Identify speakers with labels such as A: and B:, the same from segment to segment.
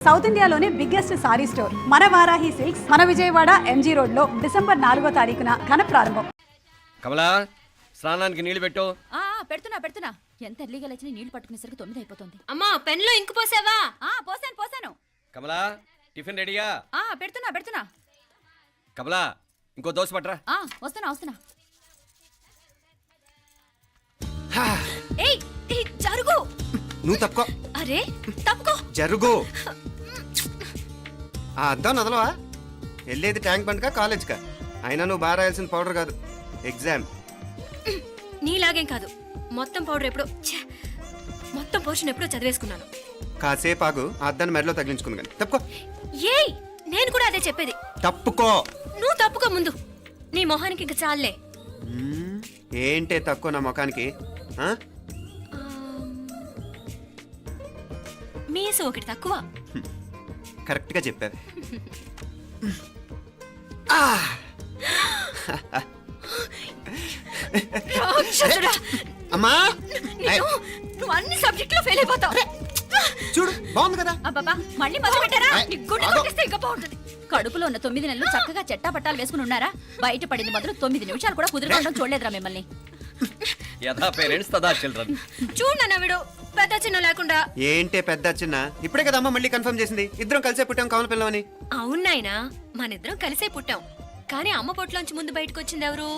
A: South ఇండియాలోనే biggest sorry store మన Varahi silks మన విజయవాడ ఎంజీ రోడ్ లో డిసెంబర్ 4వ తారీఖున ఘన ప్రారంభం.
B: కమలా స్నానానికి నీళ్లు పెట్టు.
C: పెడుతున్నా ఎంత ఎర్లీగా లేచిన నీళ్లు పట్టుకునేసరికి 9 అయిపోతుంది.
D: అమ్మా పెన్లో ఇంకు పోసావా?
C: పోసాను.
B: కమలా టిఫిన్ రెడీయా?
C: పెడుతున్నా.
B: కమలా ఇంకో దోశ పట్రా.
C: వస్తున్నా. ఏయ్ జరుగు.
E: నువ్వు తప్పుకో.
C: అరే తప్పుకో.
E: జరుగు. ఆ అద్దం నదలవా? వెళ్ళేది ట్యాంక్ బండ్కా కాలేజ్కా? అయినా నువ్వు బాగా రాయాల్సిన పౌడర్ కాదు, ఎగ్జామ్.
D: నీలాగేం కాదు, మొత్తం పౌడర్ ఎప్పుడో మొత్తం పోర్షన్ ఎప్పుడో చదివేసుకున్నాను.
E: కాసేపు ఆగు, ఆ అద్దాన్ని మెడలో తగిలించుకుంది కానీ. తప్పుకో.
D: ఏయ్ నేను కూడా అదే చెప్పేది.
E: తప్పుకో.
D: నువ్వు తప్పుకో ముందు. నీ మొహానికి ఇంక చాలే.
E: ఏంటే తక్కువ నా ముఖానికి?
D: మీసు ఒకటి తక్కువ.
E: కరెక్ట్గా చెప్పావు. అమ్మా
D: నువ్వు అన్ని సబ్జెక్టులో ఫెయిల్ అయిపోతావు.
E: చూడు బాగుంది కదా.
C: అబ్బబ్బా మళ్ళీ మొదలు పెట్టారా? నీ గుండె కొట్టేస్తే ఇంకా బాగుంటుంది. కడుపులో ఉన్న 9 నెలలు చక్కగా చెట్టా పట్టాలు వేసుకుని ఉన్నారా? బయట పడింది మొదలు 9 నిమిషాలు కూడా కుదురుకోవడం చూడలేదురా మిమ్మల్ని.
B: యథా పేరెంట్స్ తదా చిల్డ్రన్.
D: చూడన్న వీడు పెద్ద చిన్న లేకుండా.
E: ఏంటే పెద్ద చిన్న? ఇప్పుడే కదా అమ్మ మళ్ళీ కన్ఫర్మ్ చేసింది ఇద్దరం కలిసే పుట్టాం కమల పిల్లవని.
D: అవునాయనా, మనిద్దరం కలిసే పుట్టాం. కానీ అమ్మ పొట్లోంచి ముందు బయటకు వచ్చింది ఎవరు?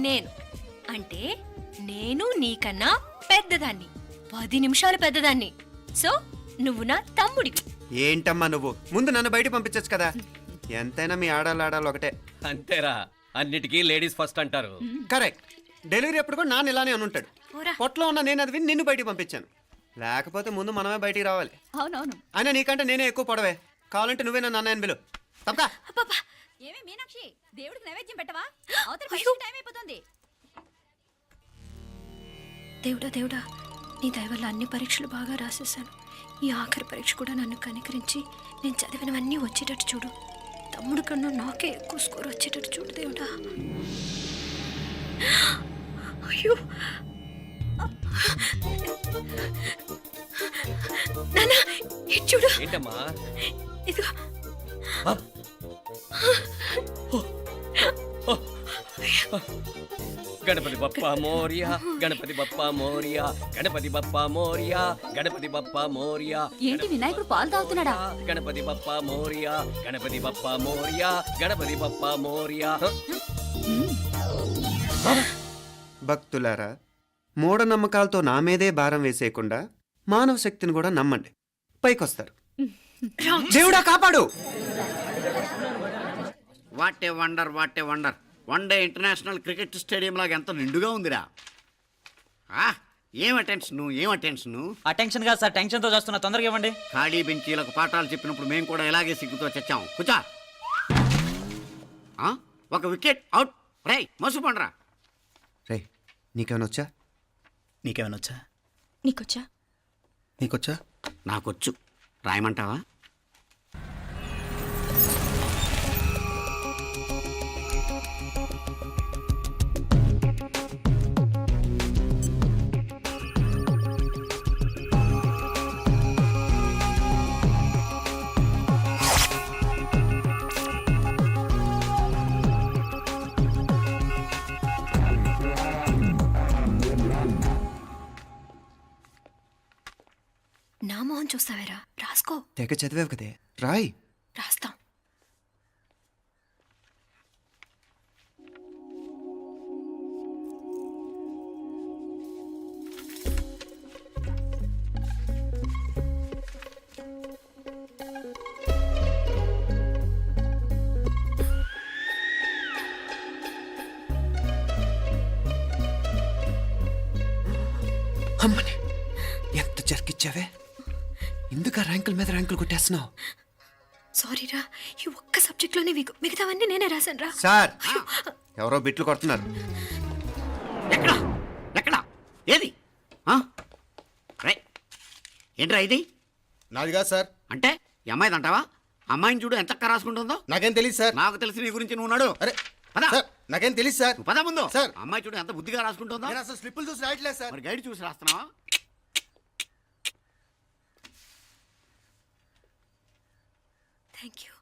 D: నేను. అంటే నేను నీకన్నా పెద్దదాన్ని, 10 నిమిషాలు పెద్దదాన్ని. సో నువ్వు నా తమ్ముడివి.
E: ఏంటమ్మా నువ్వు? ముందు నన్ను బయట పంపించచ్చు కదా. ఎంతైనా మీ ఆడాలి ఒకటే.
B: అంతేరా, అన్నిటికీ లేడీస్ ఫస్ట్ అంటారు.
E: కరెక్ట్. డెలివరీ అప్పుడు కూడా నాన్న ఇలానే అని ఉంటాడు. పొట్లో ఉన్న నేను అది విని నిన్ను బయటికి పంపించాను. లేకపోతే ముందు మనమే బయటికి రావాలి.
C: అవునవును.
E: అయినా నీకంటే నేనే ఎక్కువ పొడవే. కావాలంటే నువ్వే నన్ను అన్నయ్యను పిలు. తప్పకా.
C: ఏమే మీనాక్షి, దేవుడికి నైవేద్యం పెట్టవా? అవతల టైం అయిపోతుంది.
D: దేవుడా, నీ దయ వల్ల అన్ని పరీక్షలు బాగా రాసేసాను. ఈ ఆఖరి పరీక్ష కూడా నన్ను కనికరించి నేను చదివినవన్నీ వచ్చేటట్టు చూడు. తమ్ముడు కన్నా నాకే ఎక్కువ స్కోర్ వచ్చేటట్టు చూడు దేవుడా. అయ్యో నాన్నా, ఇది చూడు.
B: ఏంటమ్మా?
D: ఇదిగో.
B: గణపతి బప్పా మోరియా, గణపతి బప్పా మోరియా, గణపతి బప్పా మోరియా, గణపతి బప్పా మోరియా.
C: ఏంటి వినాయకుడు పాలు తాగుతున్నాడా?
B: గణపతి బప్పా మోరియా, గణపతి బప్పా మోరియా, గణపతి బప్పా మోరియా.
E: భక్తులారా, మూఢనమ్మకాలతో నా మీదే భారం వేసేయకుండా మానవ శక్తిని కూడా నమ్మండి, పైకొస్తారు. దేవుడా కాపాడు.
F: What a wonder. One day international cricket stadium లాగా ఎంత నిండుగా ఉందిరా. ఏం అటెన్షన్?
G: అటెన్షన్ కాదు సార్, టెన్షన్తో చేస్తున్నా. తొందరగా ఇవ్వండి.
F: ఖాళీ బెంచీలకు పాఠాలు చెప్పినప్పుడు మేము కూడా ఇలాగే సిగ్గుతో చచ్చాం. కూర్చో. ఒక వికెట్ అవుట్. రై మసు పండరా.
E: రే నీకేమైనా వచ్చా?
G: నీకేమైనా వచ్చా?
E: నీకొచ్చా?
F: నాకొచ్చు. రాయమంటావా?
D: నా మొహం చూస్తావేరా? రాసుకో.
E: తెగ చదివావు కదే, రాయ్.
D: రాస్తాం.
E: అమ్మని ఎంత జరికిచ్చావే. ఎందుకు ర్యాంకుల మీద ర్యాంకులు కొట్టేస్తున్నావు?
D: సారీరా, ఈ ఒక్క సబ్జెక్ట్లోనే మిగతావన్నీ నేనే రాశాను రా.
E: సార్, ఎవరో బిట్లు కొడుతున్నారు.
F: ఎక్కడా ఏది? ఏంట్రా ఇది?
H: నాది కాదు సార్.
F: అంటే ఈ అమ్మాయిది అంటావా? అమ్మాయిని చూడు ఎంత రాసుకుంటుందో.
H: నాకేం తెలియదు సార్.
F: నాకు తెలిసి నీ గురించి నువ్వు నాడు.
H: అరే
F: పద.
H: సార్, నాకేం తెలియదు సార్.
F: పద ముందు.
H: సార్,
F: అమ్మాయి చూడు ఎంత బుద్ధిగా రాసుకుంటుందో.
H: నేను అసలు స్లిప్పులు చూసి రాయట్లేదు సార్.
F: మరి గైడ్ చూసి రాస్తున్నావా?
D: Thank you.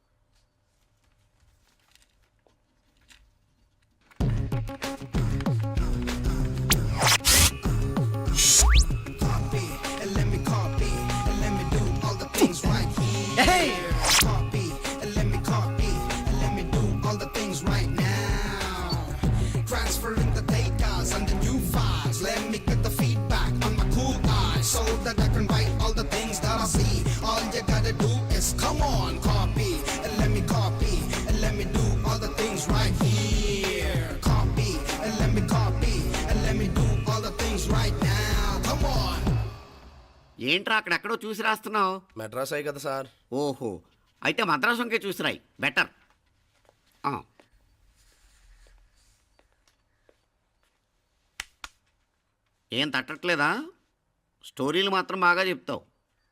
I: Transferring the data and the new files. Let me get the feedback on my cool eyes so that I can write all the things that I see. All you gotta do is come on, copy, and let me copy, and let me do all the things right here. Copy, and let me copy, and let me do all the things right now. Come on.
F: ఏంట్రా అక్కడెక్కడో చూసి రాస్తున్నావు?
H: మెడ్రాస్ అయ్యి కదా sir.
F: ఓహో, అయితే మద్రాసు వంకే చూసి రాయి, better. ఏం తట్టట్లేదా? స్టోరీలు మాత్రం బాగా చెప్తావు.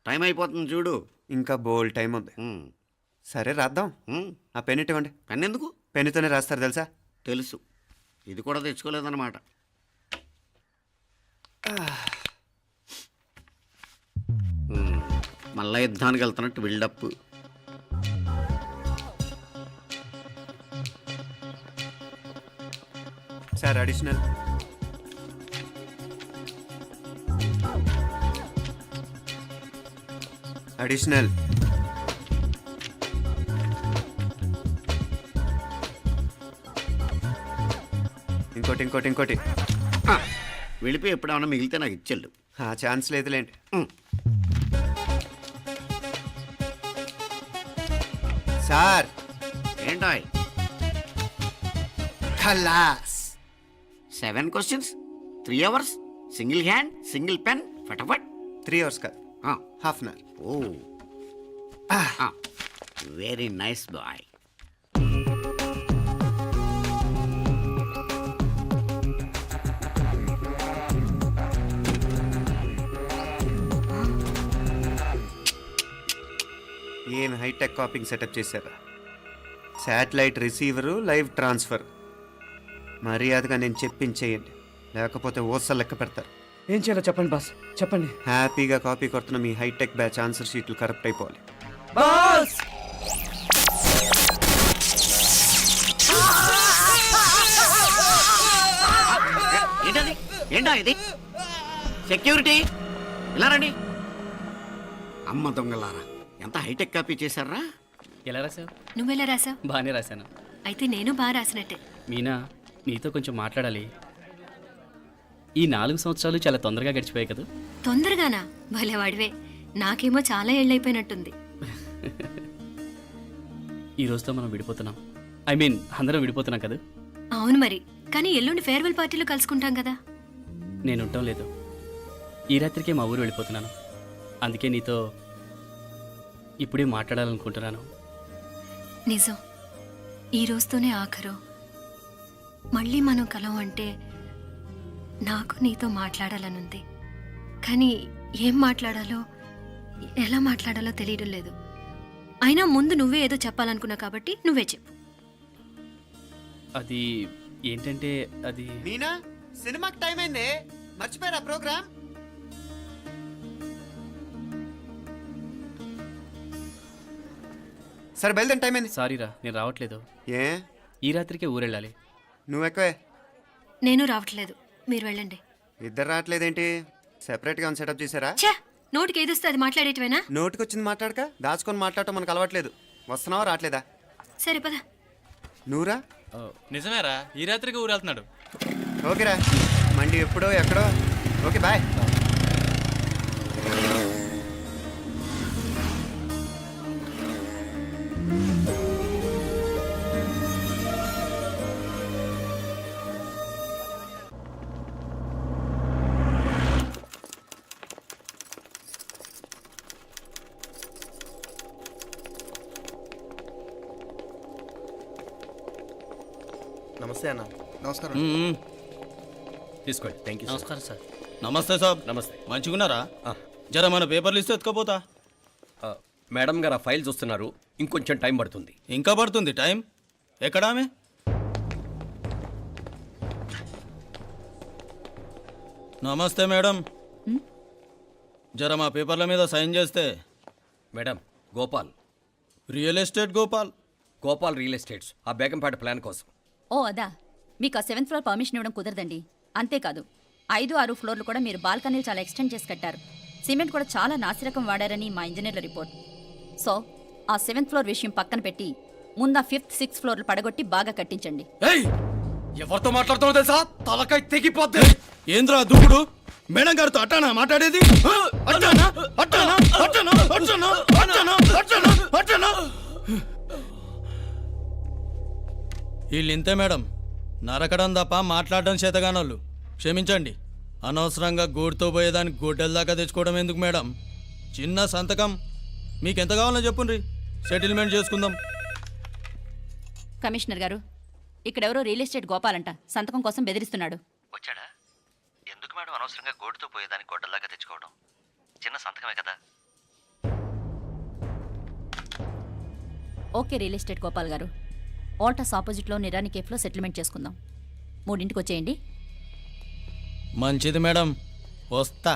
F: టైం అయిపోతుంది చూడు.
E: ఇంకా బోల్డ్ టైం ఉంది. సరే రాద్దాం. ఆ పెన్ ఇవ్వండి.
F: పెన్ ఎందుకు?
E: పెన్నుతోనే రాస్తారు తెలుసా?
F: తెలుసు, ఇది కూడా తెచ్చుకోలేదన్నమాట. మళ్ళా యుద్ధానికి వెళ్తున్నట్టు బిల్డప్.
E: Sir additional. అడిషనల్. ఇంకోటి ఇంకోటి ఇంకోటి.
F: వెళ్ళిపోయి ఎప్పుడేమన్నా మిగిలితే నాకు ఇచ్చెళ్ళు.
E: ఆ ఛాన్స్ లేదులేండి. సార్
F: ఏంటాయ్?
E: ఖలాస్.
F: 7 questions, 3 hours, single hand, single pen, ఫటాఫట్.
E: 3 hours కాదు, half an hour.
F: Oh, very nice boy.
E: ఏం హైటెక్ కాపింగ్ సెటప్ చేశారా? Satellite receiver, live transfer. మర్యాదగా నేను చెప్పించేయండి, లేకపోతే ఓసలు లెక్క పెడతారు.
B: ఏం చేయాలో చెప్పండి బాస్, చెప్పండి.
E: హ్యాపీగా కాపీ కొడుతున్న మీ హైటెక్ బ్యాచ్ ఆన్సర్ షీట్లు కరెక్ట్ అయిపోవాలి.
B: బాస్
F: ఏంటది? ఏంటా ఇది? సెక్యూరిటీ ఇలా రండి. అమ్మ దొంగలారా, ఎంత హైటెక్ కాపీ చేశారా?
B: ఎలా రాసావు?
D: నువ్వెలా రాసావు?
B: బాగానే రాశాను.
D: అయితే నేను బాగా రాసినట్టే.
B: మీనా, నీతో కొంచెం మాట్లాడాలి. ఈ 4 సంవత్సరాలు చాలా తొందరగా గడిచిపోయాయి కదా.
D: తొందరగానా? భలేవాడివే. నాకేమో చాలా ఏళ్ళైపోయినట్టుంది.
B: ఈ రోజుతో మనం విడిపోతున్నాం. ఐ మీన్ అందరం విడిపోతున్నాం కదా.
D: అవును మరి, కానీ ఎల్లుండి ఫేర్వెల్ పార్టీలో కలుసుకుంటాం కదా.
B: నేను ఉండటం లేదు. ఈ రాత్రికే మా ఊరు వెళ్ళిపోతున్నాను. అందుకే నీతో ఇప్పుడే మాట్లాడాలనుకుంటున్నాను.
D: నిజం, ఈ రోజుతోనే ఆఖరు. మళ్ళీ మనం కలం అంటే నాకు నీతో మాట్లాడాలనుంది. కానీ ఏం మాట్లాడాలో, ఎలా మాట్లాడాలో తెలియడం లేదు. అయినా ముందు నువ్వే ఏదో చెప్పాలనుకున్నా కాబట్టి నువ్వే చెప్పు.
B: అది ఏంటంటే అది
E: మీనా, సినిమాకి టైం అయింది, మర్చిపోయారా ప్రోగ్రామ్? సరే బయలుదేరి, టైం అయింది.
B: సారీరా, నేను రావట్లేదు.
E: ఏ?
B: ఈ రాత్రికే ఊరెళ్ళాలి.
E: నువ్వు ఎక్కువే.
D: నేను రావట్లేదు, మీరు వెళ్ళండి.
E: ఇద్దరు రావట్లేదేంటి? సెపరేట్గా సెటప్ చేశారా?
D: ఛే, నోటికి ఏదొస్తే అది మాట్లాడేటివేనా?
E: నోటికి వచ్చింది మాట్లాడక దాచుకొని మాట్లాడటం మనకు అలవాట్లేదు. వస్తున్నావా రావట్లేదా?
D: సరే పద.
E: నువ్వురా.
J: నిజమేరా, ఈ రాత్రికి ఊరు వెళ్తున్నాడు.
E: ఓకేరా, మండి ఎప్పుడో ఎక్కడో. Okay bye.
H: నమస్తే అన్న. నమస్కారం.
B: తీసుకోండి. Thank you.
J: నమస్కారం సార్. నమస్తే సాబ్.
B: నమస్తే.
J: మంచిగున్నారా? జర మన పేపర్లు ఇస్తే ఎత్తుకపోతా.
B: మేడం గారు ఆ ఫైల్ చూస్తున్నారు, ఇంకొంచెం టైం పడుతుంది.
J: ఇంకా పడుతుంది టైం? ఎక్కడా ఆమె? నమస్తే మేడం, జర మా పేపర్ల మీద సైన్ చేస్తే.
B: Madam, Gopal
J: real estate Gopal.
K: Gopal real estates, ఆ బేగంపేట ప్లాన్ కోసం.
C: ఓ అదా, మీకు ఆ 7th ఫ్లోర్ పర్మిషన్ ఇవ్వడం కుదరదండి. అంతేకాదు 5, 6 ఫ్లోర్లు కూడా మీరు బాల్కనీలు చాలా ఎక్స్టెండ్ చేసి కట్టారు. సిమెంట్ కూడా చాలా నాసిరకం వాడారని మా ఇంజనీర్ల రిపోర్ట్. సో ఆ 7th ఫ్లోర్ విషయం పక్కన పెట్టి ముందు ఆ 5th, 6th ఫ్లోర్లు పడగొట్టి బాగా కట్టించండి.
K: ఎవరితో మాట్లాడుతున్నావు తెలుసా? తలకాయ తెగిపోద్ది.
J: ఏంద్రా దూకుడు? మేడం గారితో అట్టానా మాట్లాడేది? అట్టానా? అట్టానా? అట్టానా? అట్టానా? అట్టానా? అట్టానా? అట్టానా? వీళ్ళింతే మేడం, నరకడం తప్ప మాట్లాడడం చేతగానోళ్ళు. క్షమించండి, అనవసరంగా గోడుతో పోయేదానికి గొడ్డల దాకా తెచ్చుకోవడం ఎందుకు మేడం? చిన్న సంతకం మీకెంత కావాలో చెప్పుండ్రి, సెటిల్మెంట్ చేసుకుందాం.
C: కమిషనర్ గారు, ఇక్కడెవరో రియల్ ఎస్టేట్ గోపాలంట సంతకం కోసం బెదిరిస్తున్నాడు.
K: వచ్చాడా? ఎందుకు మేడం అనవసరంగా గోడుతో పోయేదానికి గొడ్డల్లాగా తెచ్చుకోవడం? చిన్న సంతకమే కదా.
C: ఓకే రియల్ ఎస్టేట్ గోపాల్ గారు, ఆల్టాస్ ఆపోజిట్లో నిరాని కేఫ్లో సెటిల్మెంట్ చేసుకుందాం. 3ంటికి వచ్చేయండి.
J: మంచిది మేడం, వస్తా.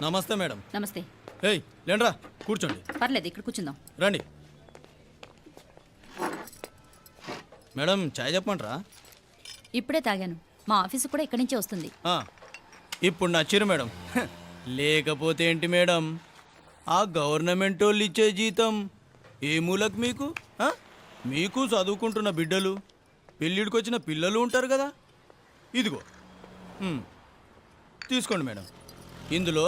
J: నమస్తే మేడం.
C: నమస్తే.
J: ఏయ్ లేండ్రా, కూర్చోండి.
C: పర్లేదు, ఇక్కడ కూర్చుందాం.
J: రండి మేడం, చాయ్ చెప్పమంటారా?
C: ఇప్పుడే తాగాను. మా ఆఫీసు కూడా ఇక్కడి నుంచే వస్తుంది.
J: ఇప్పుడు నచ్చిరు మేడం. లేకపోతే ఏంటి మేడం, ఆ గవర్నమెంట్ వాళ్ళు ఇచ్చే జీతం ఏ మూలకు మీకు? మీకు చదువుకుంటున్న బిడ్డలు, పెళ్ళిడికి వచ్చిన పిల్లలు ఉంటారు కదా. ఇదిగో తీసుకోండి మేడం, ఇందులో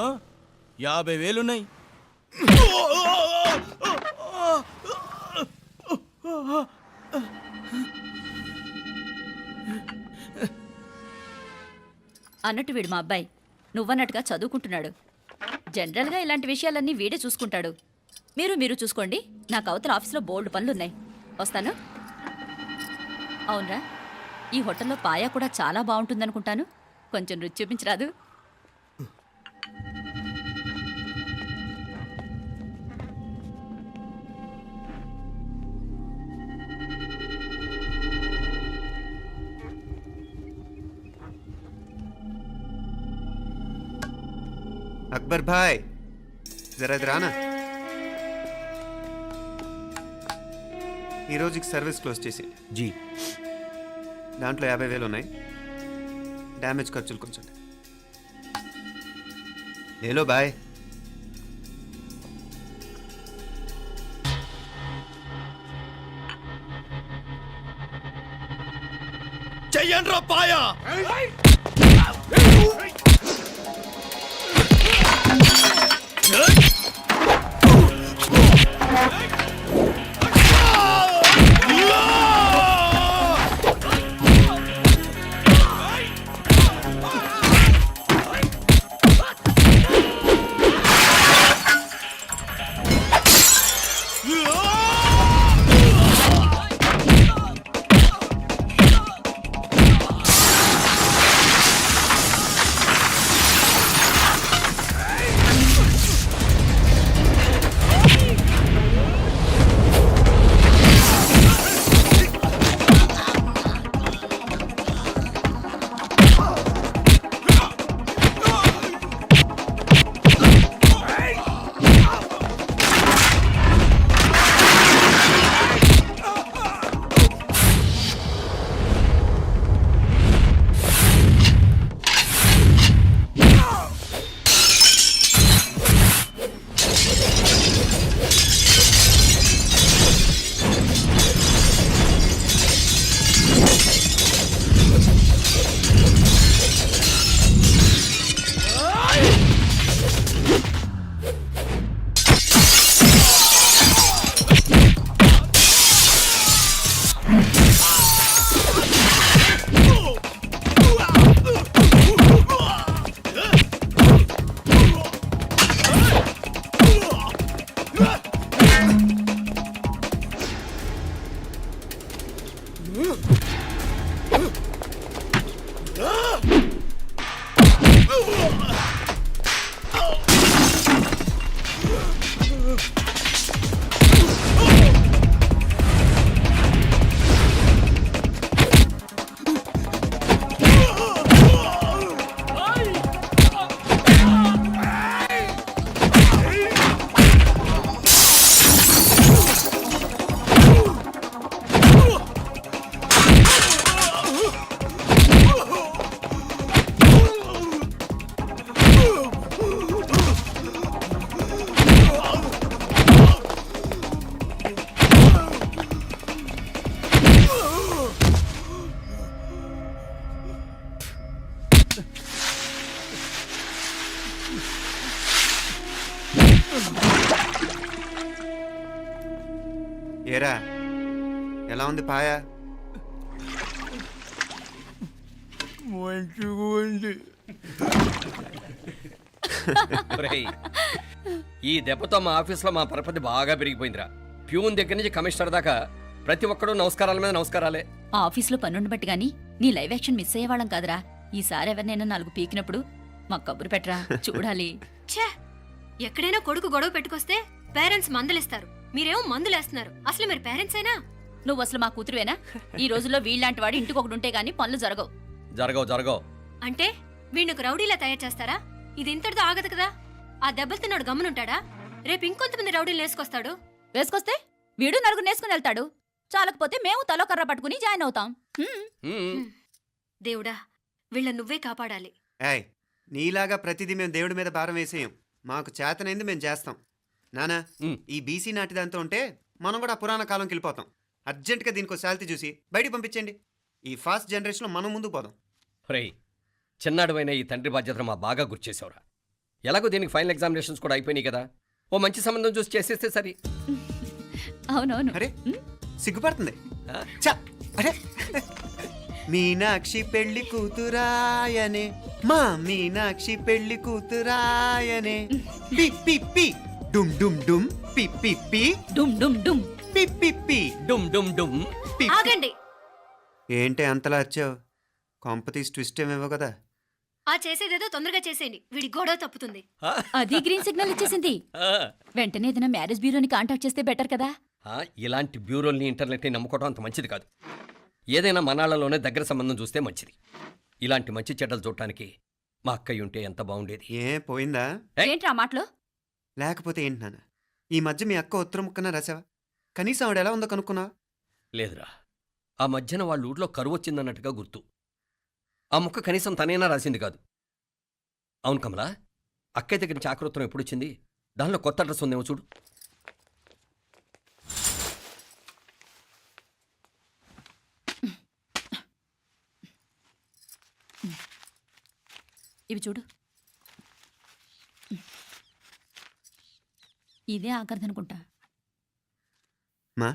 J: 50,000 ఉన్నాయి.
C: అన్నట్టు వీడు మా అబ్బాయి నువ్వన్నట్టుగా చదువుకుంటున్నాడు. జనరల్గా ఇలాంటి విషయాలన్నీ వీడే చూసుకుంటాడు. మీరు చూసుకోండి. నాకు అవతల ఆఫీస్లో బోల్డ్ పనులున్నాయి. వస్తాను. అవునరా, ఈ హోటల్లో పాయా కూడా చాలా బాగుంటుందనుకుంటాను. కొంచెం రుచి చూపించరాదు?
E: అక్బర్ భాయ్, జరా ఇది రానా. ఈ రోజుకి సర్వీస్ క్లోజ్ చేసి
K: జీ,
E: దాంట్లో 50,000 ఉన్నాయి. డ్యామేజ్ ఖర్చులు కొంచెం లేలో బాయ్.
J: చెయ్యండ్రా పాయా.
E: ఏరా ఎలా ఉంది పాయా?
J: మంచిగా ఉంది.
K: ఒరేయ్, ఈ దెబ్బతో మా ఆఫీస్లో మా పరపతి బాగా పెరిగిపోయిందిరా. ప్యూన్ దగ్గర నుంచి కమిషనర్ దాకా ప్రతి ఒక్కడు నమస్కారాల మీద నమస్కారాలే.
C: ఆ ఆఫీస్లో పనుండి బట్టి గాని నీ లైవ్ యాక్షన్ మిస్ అయ్యేవాళ్ళం కాదురా. ఈసారి ఎవరినైనా 4 పీకినప్పుడు మాకు కబురు పెట్టరా, చూడాలి.
D: ఛే, ఎక్కడైనా కొడుకు గొడవ పెట్టుకొస్తే పేరెంట్స్ మందలిస్తారు, మీరేమో మందులేస్తున్నారు. అసలు మీరు పేరెంట్స్ అయినా?
C: నువ్వు అసలు మా కూతురువేనా? ఈ రోజుల్లో వీళ్ళలాంటి వాడు ఇంటికి ఒకటి ఉంటే గానీ పనులు జరగవు.
K: జరగవు.
D: అంటే వీణ్ణకు రౌడీలా తయారు చేస్తారా? ఇది ఇంతటితో ఆగదు కదా. ఆ దెబ్బలు తిన్నాడు గమ్మునుంటాడా? రేపు ఇంకొంతమంది రౌడీలు వేసుకొస్తాడు.
C: వేసుకొస్తే వీడు 4 నేసుకుని వెళ్తాడు. చాలకపోతే మేము తలో కర్ర పట్టుకుని జాయిన్ అవుతాం.
D: దేవుడా, వీళ్ళ నువ్వే కాపాడాలి.
E: ఏయ్, నీలాగా ప్రతిదీ మేము దేవుడి మీద భారం వేసేయం. మాకు చేతనైంది మేము చేస్తాం. నానా, ఈ బీసీ నాటి దాంతో ఉంటే మనం కూడా పురాణ కాలంకి వెళ్ళిపోతాం. అర్జెంటుగా దీనికి శాలిటీ చూసి బయటికి పంపించండి. ఈ ఫాస్ట్ జనరేషన్లో మనం ముందుకు పోదాం.
K: ఒరేయ్, చిన్నాడువైన ఈ తండ్రి బాధ్యతను మా బాగా గుర్చేసావురా. ఎలాగో దీనికి ఫైనల్ ఎగ్జామినేషన్స్ కూడా అయిపోయినాయి కదా, ఓ మంచి సంబంధం చూసి చేసేస్తే సరి.
C: అవునవును.
E: అరే సిగ్గుపడుతుంది. చ, అరే మీనాక్షి పెళ్లి కూతురాయనే, మా మీనాక్షి పెళ్లి కూతురాయనే. పి పి పి డుమ్ డుమ్ డుమ్ పి పి పి
C: డుమ్ డుమ్ డుమ్
E: పి పి పి
K: డుమ్ డుమ్ డుమ్.
E: పి.
D: ఆగండి.
E: ఏంటి అంతలా వచ్చావు? కాంపతీస్ ట్విస్ట్ ఏమేవో కదా.
D: ఆ చేసేదేదో తొందరగా చేసేయండి, వీడి గొడవ తప్పుతుంది.
C: అది గ్రీన్ సిగ్నల్ ఇచ్చేసింది. వెంటనే ఏదైనా మ్యారేజ్ బ్యూరోని కాంటాక్ట్ చేస్తే బెటర్ కదా.
K: ఇలాంటి బ్యూరోల్ని ఇంటర్నెట్ని నమ్ముకోవడం అంత మంచిది కాదు. ఏదైనా మనాళ్ళలోనే దగ్గర సంబంధం చూస్తే మంచిది. ఇలాంటి మంచి చెడ్డలు చూడటానికి మా అక్కయ్య ఉంటే ఎంత బాగుండేది.
E: ఏ పోయిందా?
C: ఏంట్రా ఆ మాటలు?
E: లేకపోతే ఏంటి నాన్న, ఈ మధ్య మీ అక్క ఉత్తరం ముక్కన రాసావా? కనీసం ఆవిడ ఎలా ఉందో కనుక్కున్నావా?
K: లేదురా, ఆ మధ్యన వాళ్ళ ఊర్లో కరువు వచ్చిందన్నట్టుగా గుర్తు. ఆ ముక్క కనీసం తనైనా రాసింది కాదు. అవును కమలా, అక్కయ్య దగ్గర నుంచి ఆకృతం ఎప్పుడొచ్చింది? దానిలో కొత్త అడ్రస్ ఉందేమో చూడు.
C: ఇవి చూడు. ఇదే ఆఖరిదనుకుంటా.
E: మా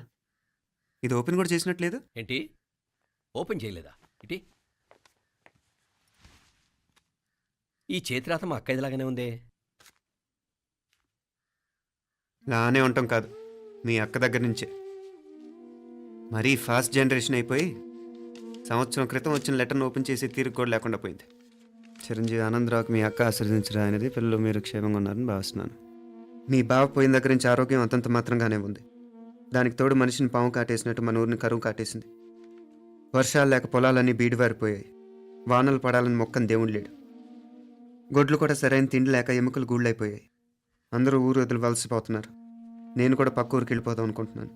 E: ఇది ఓపెన్ కూడా చేసినట్లేదు.
K: ఏంటి ఓపెన్ చేయలేదా? ఇటీ ఈ చేతిరాత మా అక్కయ్యలాగానే ఉందే.
E: లానే ఉంటాం కాదు, మీ అక్క దగ్గర నుంచే. మరీ ఫాస్ట్ జనరేషన్ అయిపోయి సంవత్సరం క్రితం వచ్చిన లెటర్ను ఓపెన్ చేసి తీరుకు కూడా లేకుండా పోయింది. చిరంజీవి ఆనందరావుకి మీ అక్క ఆశీర్వదించరా అనేది, పిల్లలు మీరు క్షేమంగా ఉన్నారని భావిస్తున్నాను. మీ బావ పోయిన దగ్గర నుంచి ఆరోగ్యం అంతంత మాత్రంగానే ఉంది. దానికి తోడు మనిషిని పాము కాటేసినట్టు మన ఊరిని కరువు కాటేసింది. వర్షాలు లేక పొలాలన్నీ బీడివారిపోయాయి. వానలు పడాలని మొక్కని దేవుడు లేడు. గొడ్లు కూడా సరైన తిండి లేక ఎముకలు గూళ్ళైపోయాయి. అందరూ ఊరు వదిలివలసిపోతున్నారు. నేను కూడా పక్క ఊరికి వెళ్ళిపోదాం అనుకుంటున్నాను.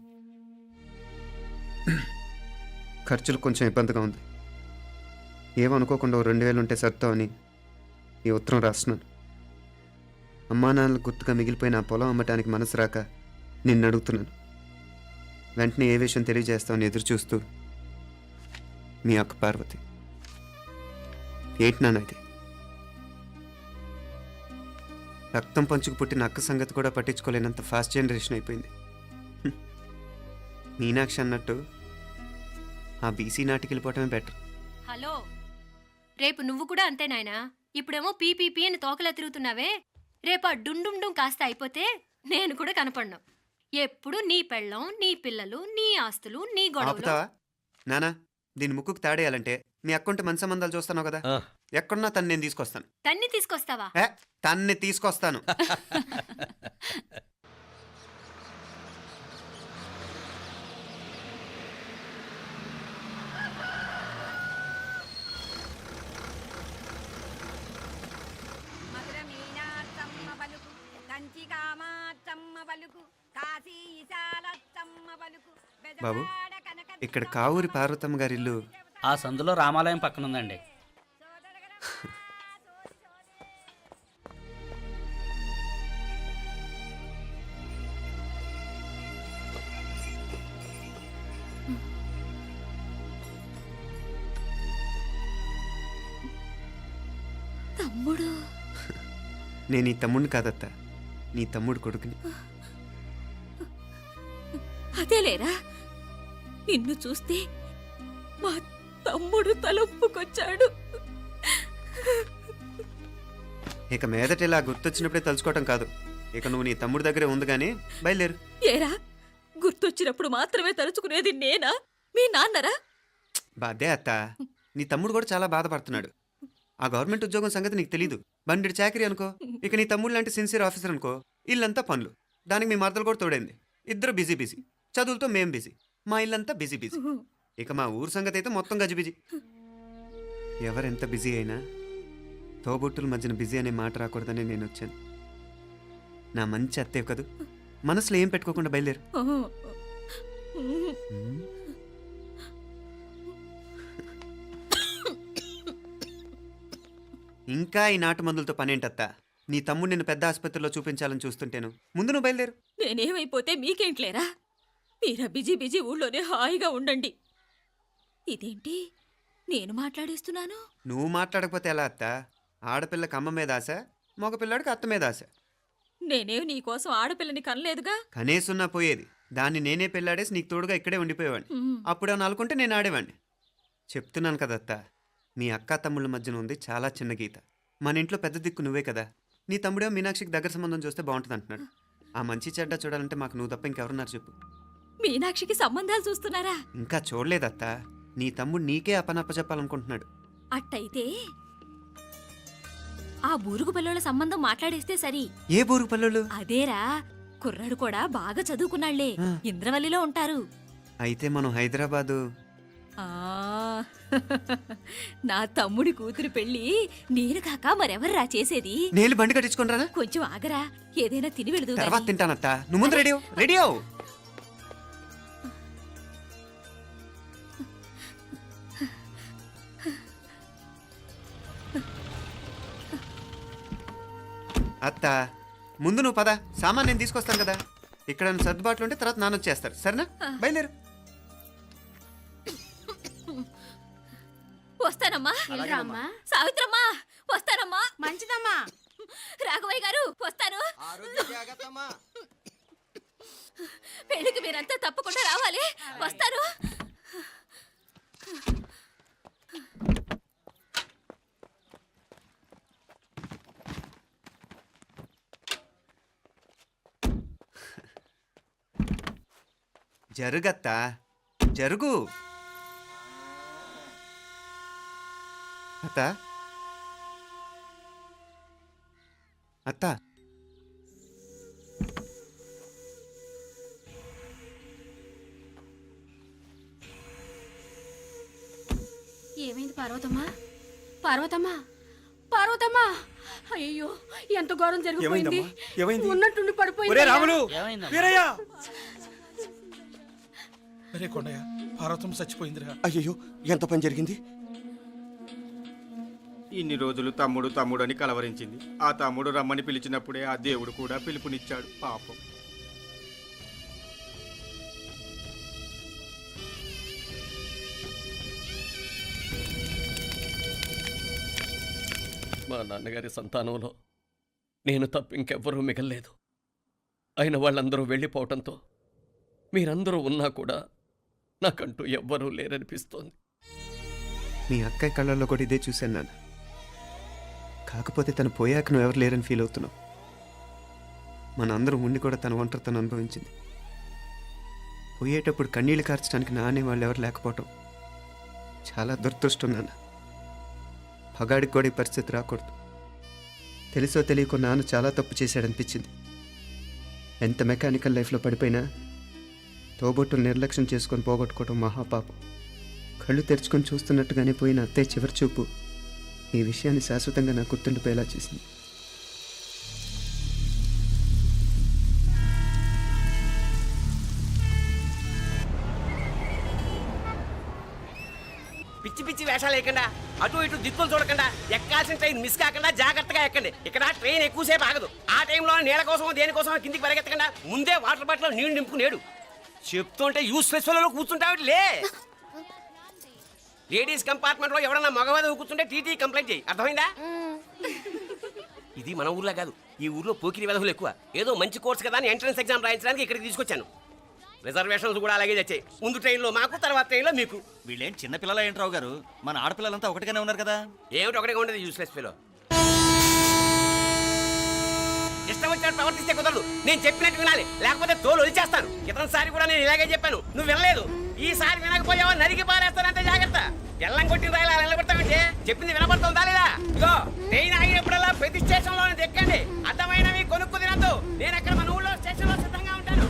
E: ఖర్చులు కొంచెం ఇబ్బందిగా ఉంది. ఏమనుకోకుండా 2000 ఉంటే సర్తామని ఈ ఉత్తరం రాస్తున్నాను. అమ్మా నాన్నలకు గుర్తుగా మిగిలిపోయిన ఆ పొలం అమ్మటానికి మనసు రాక నిన్ను అడుగుతున్నాను. వెంటనే ఏ విషయం తెలియజేస్తామని ఎదురు చూస్తూ మీ అక్క పార్వతి. ఏంటి నాన్న ఇది? రక్తం పంచుకు పుట్టిన అక్క సంగతి కూడా పట్టించుకోలేనంత ఫాస్ట్ జనరేషన్ అయిపోయింది. మీనాక్షి అన్నట్టు ఆ బీసీ నాటికి వెళ్ళిపోవటమే బెటర్.
D: హలో, రేపు నువ్వు కూడా అంతే నాయనా. ఇప్పుడేమో పీపీపీ అని తోకలా తిరుగుతున్నావే, రేపు ఆ డుండుండుం కాస్త అయిపోతే నేను కూడా కనపడ్ను. ఎప్పుడు నీ పెళ్ళం, నీ పిల్లలు, నీ ఆస్తులు, నీ గొడవలు.
E: ఆపుతావా నానా? దీని ముక్కుకు తాడేయాలంటే మీ అక్కంటే మంచి సంబంధాలు చూస్తాను కదా. ఎక్కడున్నా తను నేను తీసుకొస్తాను.
D: తన్ని తీసుకొస్తావా?
E: తన్ని తీసుకొస్తాను. బాబు, ఇక్కడ కావూరి పార్వతమ్మ గారి ఇల్లు
B: ఆ సందులో రామాలయం పక్కన ఉందండి.
C: తమ్ముడు?
E: నేను ఈ తమ్ముడిని కాదత్తా, నీ తమ్ముడు కొడుకుని.
D: అదేలేరా, నిన్ను చూస్తే మా తమ్ముడు తలొప్పుకొచ్చాడు.
E: ఇక మీదట ఇలా గుర్తొచ్చినప్పుడే తలుచుకోవటం కాదు, ఇక నువ్వు నీ తమ్ముడి దగ్గరే ఉంది కానీ బయలుదేరు.
D: ఏరా, గుర్తొచ్చినప్పుడు మాత్రమే తలుచుకునేది నేనా, మీ నాన్నరా?
E: బాధే అత్త, నీ తమ్ముడు కూడా చాలా బాధపడుతున్నాడు. ఆ గవర్నమెంట్ ఉద్యోగం సంగతి నీకు తెలీదు. బండి చాకరీ అనుకో. ఇక నీ తమ్ముడు లాంటి సిన్సియర్ ఆఫీసర్ అనుకో, ఇల్లంతా పనులు. దానికి మీ మరదలు కూడా తోడైంది. ఇద్దరు బిజీ బిజీ. చదువులతో మేం బిజీ. మా ఇల్లంతా బిజీ బిజీ. ఇక మా ఊరు సంగతి అయితే మొత్తం గజిబిజీ. ఎవరెంత బిజీ అయినా తోబుట్టుల మధ్యన బిజీ అనే మాట రాకూడదని నేను వచ్చాను. నా మంచి అత్తయ్య కదూ, మనసులో ఏం పెట్టుకోకుండా బయలుదేరు. ఇంకా ఈ నాటు మందులతో పనేంటత్తా? నీ తమ్ముడు నిన్ను పెద్ద ఆసుపత్రిలో చూపించాలని చూస్తుంటేను. ముందు నువ్వు బయలుదేరు.
D: నేనేమైపోతే మీకేంట్లేరా? మీరా బిజీ బిజీ ఊళ్ళోనే హాయిగా ఉండండి. ఇదేంటి నేను మాట్లాడేస్తున్నాను?
E: నువ్వు మాట్లాడకపోతే ఎలా అత్తా? ఆడపిల్లకి అమ్మ మీద ఆశ, మగపిల్లాడికి అత్త మీద ఆశ.
D: నేనేం నీకోసం ఆడపిల్లని కనలేదుగా.
E: కనేసున్నా పోయేది. దాన్ని నేనే పెళ్ళాడేసి నీకు తోడుగా ఇక్కడే ఉండిపోయేవాడిని. అప్పుడేమన్నా అనుకుంటే నేను ఆడేవాడిని. చెప్తున్నాను కదత్తా, మీ అక్క తమ్ముళ్ళ మధ్యన ఉంది చాలా చిన్న గీత. మన ఇంట్లో పెద్ద దిక్కు నువ్వే కదా. నీ తమ్ముడే మీనాక్షికి దగ్గర సంబంధం చూస్తే బాగుంటుంది అంటున్నాడు. ఆ మంచి చెడ్డ చూడాలంటే మాకు నువ్వు తప్ప ఇంకెవరున్నారు చెప్పు?
D: మీనాక్షికి సంబంధాలు చూస్తున్నారా?
E: ఇంకా చూడలేదత్తా. నీ తమ్ముడు నీకే అపనప్ప చెప్పాలనుకుంటున్నాడు.
D: అట్టయితే ఆ బూరుగు పిల్లల సంబంధం మాట్లాడేస్తే సరి.
E: ఏ బూరుగు పల్లెలు?
D: అదేరా, కుర్రాడు కూడా బాగా చదువుకున్నాళ్లే, ఇంద్రవల్లిలో ఉంటారు.
E: అయితే మనం హైదరాబాదు.
D: ఆ నా తమ్ముడి కూతురు పెళ్లి నేను కాక మరెవర్రా చేసేది?
E: నేను బండి కట్టించుకుంటారా?
D: కొంచెం ఆగరా, ఏదైనా తిని వెళదు.
E: తర్వాత తింటానత్తా. నువ్వు ముందు రెడీ రెడీ అవు. అత్త, ముందు నువ్వు పద. సామాన్ నేను తీసుకొస్తాను కదా. ఇక్కడ సర్దుబాట్లు ఉంటే తర్వాత నాన్న వచ్చేస్తారు. సరేనా? బయలుదేరు.
D: వస్తానమ్మా. సావిత్రమ్మా వస్తానమ్మా.
A: మంచిదమ్మా.
D: రాఘవయ్య గారు వస్తాను. పెళ్లికి మీరంతా తప్పకుండా రావాలి. వస్తాను.
E: జరుగత్తా, జరుగు. అత్త, అత్త,
D: ఏమైంది పార్వతమ్మా? పార్వతమ్మా, పార్వతమ్మా! అయ్యో, ఎంత ఘోరం జరిగిపోయింది. ఉన్నట్టుండి పడిపోయింది.
H: రాములు, వీరయ్య!
J: అరే కొండయ్య, పార్వతం చచ్చిపోయిందిరా.
H: అయ్యో, ఎంత పని జరిగింది?
L: ఇన్ని రోజులు తమ్ముడు తమ్ముడు అని కలవరించింది. ఆ తమ్ముడు రమ్మని పిలిచినప్పుడే ఆ దేవుడు కూడా పిలుపునిచ్చాడు. పాపం.
K: మా నాన్నగారి సంతానంలో నేను తప్ప ఇంకెవ్వరూ మిగల్లేదు. అయిన వాళ్ళందరూ వెళ్ళిపోవటంతో మీరందరూ ఉన్నా కూడా నాకంటూ ఎవ్వరూ లేరనిపిస్తోంది.
E: మీ అక్కయ్య కళ్ళల్లో కూడా ఇదే చూశాను నాన్న. కాకపోతే తను పోయాక నువ్వు ఎవరు లేరని ఫీల్ అవుతున్నావు. మన అందరం ఉండి కూడా తన ఒంటరితను అనుభవించింది. పోయేటప్పుడు కన్నీళ్ళు కార్చడానికి నానే వాళ్ళు ఎవరు లేకపోవటం చాలా దురదృష్టం నాన్న. పగాడికి కూడా ఈ పరిస్థితి రాకూడదు. తెలుసో తెలియకో నాన్న చాలా తప్పు చేశాడనిపించింది. ఎంత మెకానికల్ లైఫ్లో పడిపోయినా తోబొట్టులు నిర్లక్ష్యం చేసుకొని పోగొట్టుకోవడం మహాపాపం. కళ్ళు తెరుచుకొని చూస్తున్నట్టుగానే పోయిన అత్తయ్య చివరి చూపు ఈ విషయాన్ని శాశ్వతంగా నాకు గుర్తుండిపోయేలా చేసింది.
G: పిచ్చి పిచ్చి వేషాలు వేయకుండా, అటు ఇటు దిక్కులు చూడకుండా, ఎక్కాల్సిన ట్రైన్ మిస్ కాకుండా జాగ్రత్తగా ఎక్కండి. ఇక్కడ ట్రైన్ ఎక్కువసేపు ఆగదు. ఆ టైంలో నీళ్ళ కోసం దేనికోసం కిందికి పరిగెత్తకుండా ముందే వాటర్ బాటిల్ నీళ్లు నింపుకునేడు. చెప్తుంటే యూస్లెస్ లో కూర్చుంటావు. లే, లేడీస్ కంపార్ట్మెంట్ లో ఎవరన్నా మగవాది కూర్చుంటే టీటీ కంప్లైంట్ చేయి. అర్థమైందా? ఇది మన ఊర్లో కాదు. ఈ ఊర్లో పోకిరి వెధవులు ఎక్కువ. ఏదో మంచి కోర్స్ కదా అని ఎంట్రన్స్ ఎగ్జామ్ రాయించడానికి ఇక్కడికి తీసుకొచ్చాను. రిజర్వేషన్స్ కూడా అలాగే తెచ్చాయి. ముందు ట్రైన్లో మాకు, తర్వాత ట్రైన్లో మీకు.
L: వీళ్ళేం చిన్న పిల్లల ఏంట్రావు గారు, మన ఆడపిల్లలంతా ఒకటిగానే ఉన్నారు కదా.
G: ఏమిటి ఒకటిగా ఉండేది యూస్లెస్ ఫెలో. ఇష్టం వచ్చినట్టు ప్రవర్తిస్తే కుదరదు. నేను చెప్పినట్టు వినాలి, లేకపోతే తోలు వదిలేస్తాను. క్రితంసారి కూడా నేను ఇలాగే చెప్పాను, నువ్వు వినలేదు. ఈసారి వినకపోయావా నరికి పారేస్తానంటే జాగ్రత్త. ఎల్లం కొట్టిన రాయలు అలా నిలబడతామంటే చెప్పింది వినపడుతుందా లేదా? ఇగో ట్రైన్ ఆగినప్పుడల్లా ప్రతి స్టేషన్ లో ఎక్కండి. అర్థమైనవి కొనుక్కు తినద్దు. నేను అక్కడ మన ఊళ్ళో స్టేషన్ లో సిద్ధంగా ఉంటాను.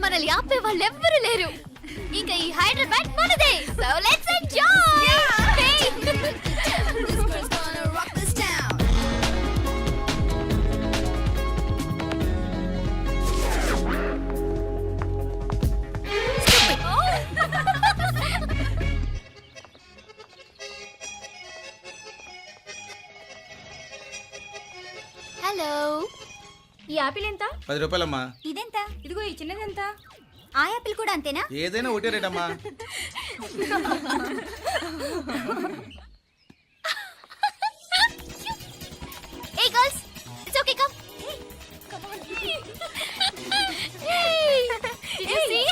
D: మనల్ని ఆపే వాళ్ళు ఎవ్వరు లేరు. ఇంకా ఈ హైదరాబాద్ మనదే. So let's enjoy. హలో, ఈ ఆపిల్ ఎంత?
L: 10 రూపాయలమ్మా.
D: ఇదెంత? ఇదిగో ఈ చిన్నది ఎంత? ఆ యాపిల్ కూడా అంతేనా?
L: ఏదైనా ఒకటే రేట్ అమ్మా.
D: Hey girls, it's okay, come. Come on. Hey, did you see?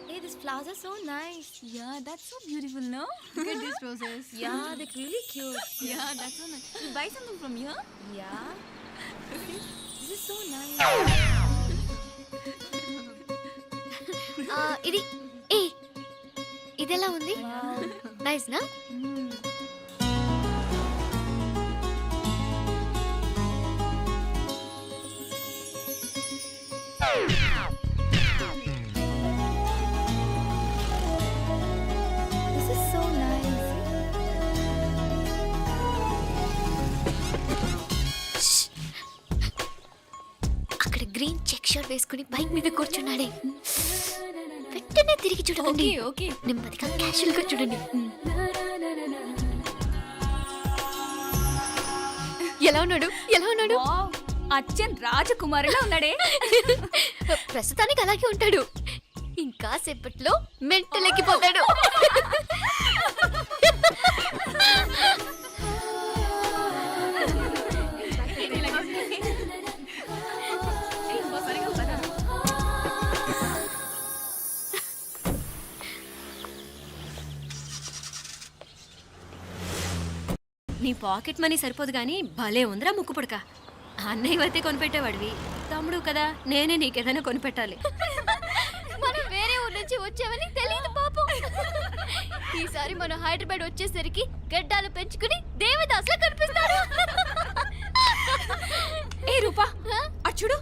D: Hey, these flowers are so nice.
C: Yeah, that's so beautiful, no? Look at these roses.
D: Yeah, they're really cute.
C: Yeah, that's so nice. You buy something from here?
D: Yeah. This is so nice. ఇది ఏ ఇదెలా ఉంది? Nice నా? This is so nice. అక్కడ green check shirt వేసుకుని bike మీద కూర్చున్నాడే, వెంటనే తిరిగి చూడకండి.
C: ఓకే.
D: నెమ్మదిగా క్యాషువల్ గా చూడండి. ఎలా ఉన్నాడు? ఎలా ఉన్నాడు?
C: అచ్చన్ రాజకుమారిలా ఉన్నాడే.
D: ప్రస్తుతానికి అలాగే ఉంటాడు. ఇంకా సేపట్లో మెంటల్ ఎక్కిపోతాడు.
C: నీ పాకెట్ మనీ సరిపోదు కానీ భలే ఉందిరా ముక్కు పుడక. అన్నయ్య అయితే కొనిపెట్టేవాడివి, తమ్ముడు కదా నేనే నీకేదైనా కొనిపెట్టాలి.
D: మనం వేరే ఊరు నుంచి వచ్చామని తెలియదు పాపం. ఈసారి మనం హైదరాబాద్ వచ్చేసరికి గడ్డాలు పెంచుకుని దేవదాసులా కనిపిస్తారు.
C: ఏ రూపా అచ్చుడు.